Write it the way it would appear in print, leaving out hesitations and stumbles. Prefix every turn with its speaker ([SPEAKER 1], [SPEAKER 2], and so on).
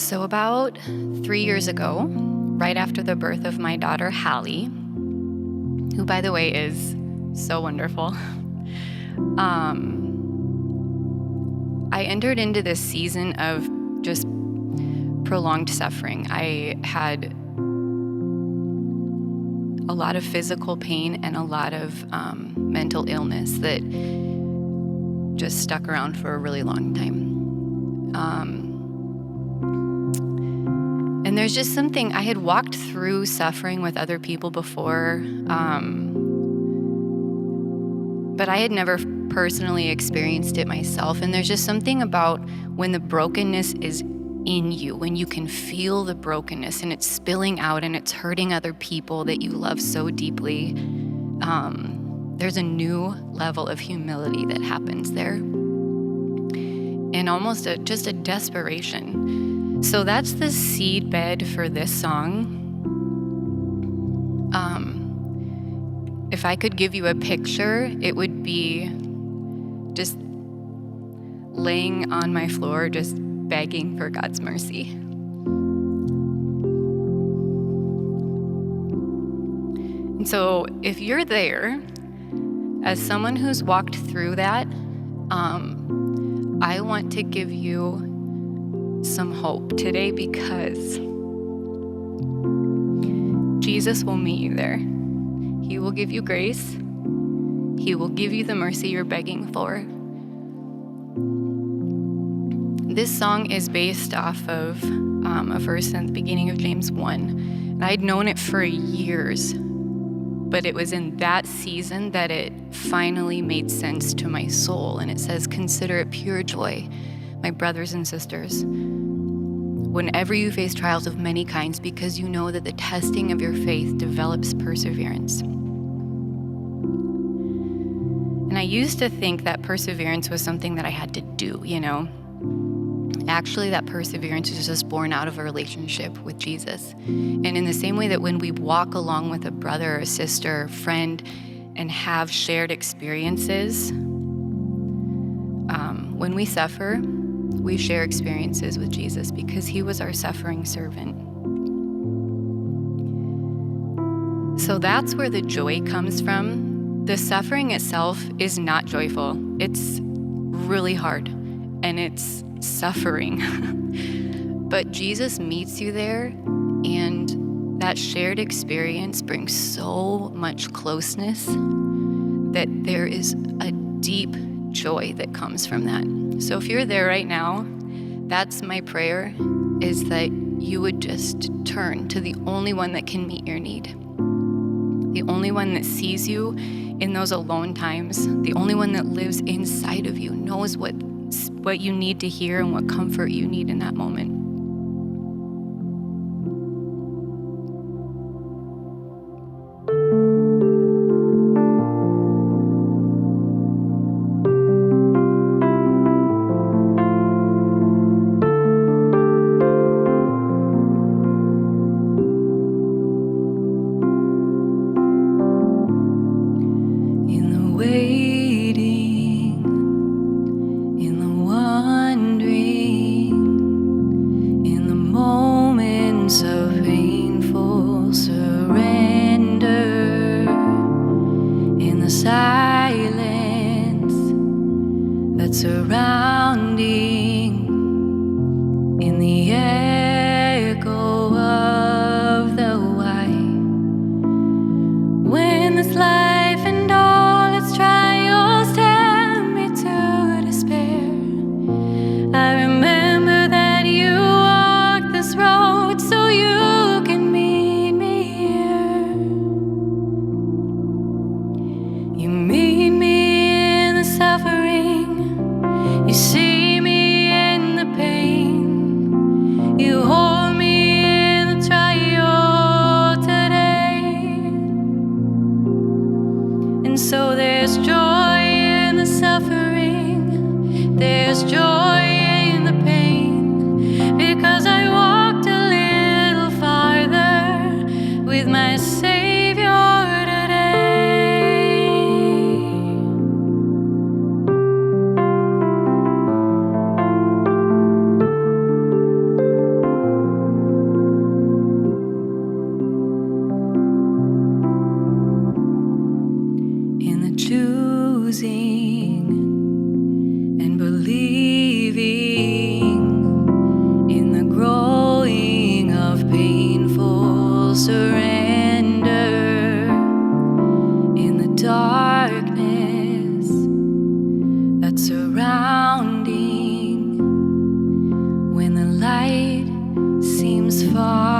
[SPEAKER 1] So about 3 years ago, right after the birth of my daughter, Hallie, who, by the way, is so wonderful, I entered into this season of just prolonged suffering. I had a lot of physical pain and a lot of mental illness that just stuck around for a really long time. And there's just something, I had walked through suffering with other people before, but I had never personally experienced it myself. And there's just something about when the brokenness is in you, when you can feel the brokenness and it's spilling out and it's hurting other people that you love so deeply, there's a new level of humility that happens there. And almost just a desperation. So that's the seedbed for this song. If I could give you a picture, it would be just laying on my floor, just begging for God's mercy. And so if you're there, as someone who's walked through that, I want to give you some hope today because Jesus will meet you there. He will give you grace. He will give you the mercy you're begging for. This song is based off of a verse in the beginning of James 1. And I'd known it for years, but it was in that season that it finally made sense to my soul. And it says, "Consider it pure joy, my brothers and sisters, whenever you face trials of many kinds, because you know that the testing of your faith develops perseverance." And I used to think that perseverance was something that I had to do, Actually, that perseverance is just born out of a relationship with Jesus. And in the same way that when we walk along with a brother or sister, friend, and have shared experiences, when we suffer, we share experiences with Jesus because he was our suffering servant. So that's where the joy comes from. The suffering itself is not joyful. It's really hard and it's suffering. But Jesus meets you there, and that shared experience brings so much closeness that there is a deep joy that comes from that. So if you're there right now, that's my prayer, is that you would just turn to the only one that can meet your need. The only one that sees you in those alone times, the only one that lives inside of you, knows what you need to hear and what comfort you need in that moment. Silence that's surrounding, in the echo of the why. When this life and all its trials tempt me to despair, I remember that you walked this road so you can meet me here. You meet me in the suffering, you see me in the pain, you hold me in the trial today. And so there's joy in the suffering, there's joy in the pain, because I walked a little farther with my Savior today. choosing and believing in the growing of painful surrender in the darkness that's surrounding when the light seems far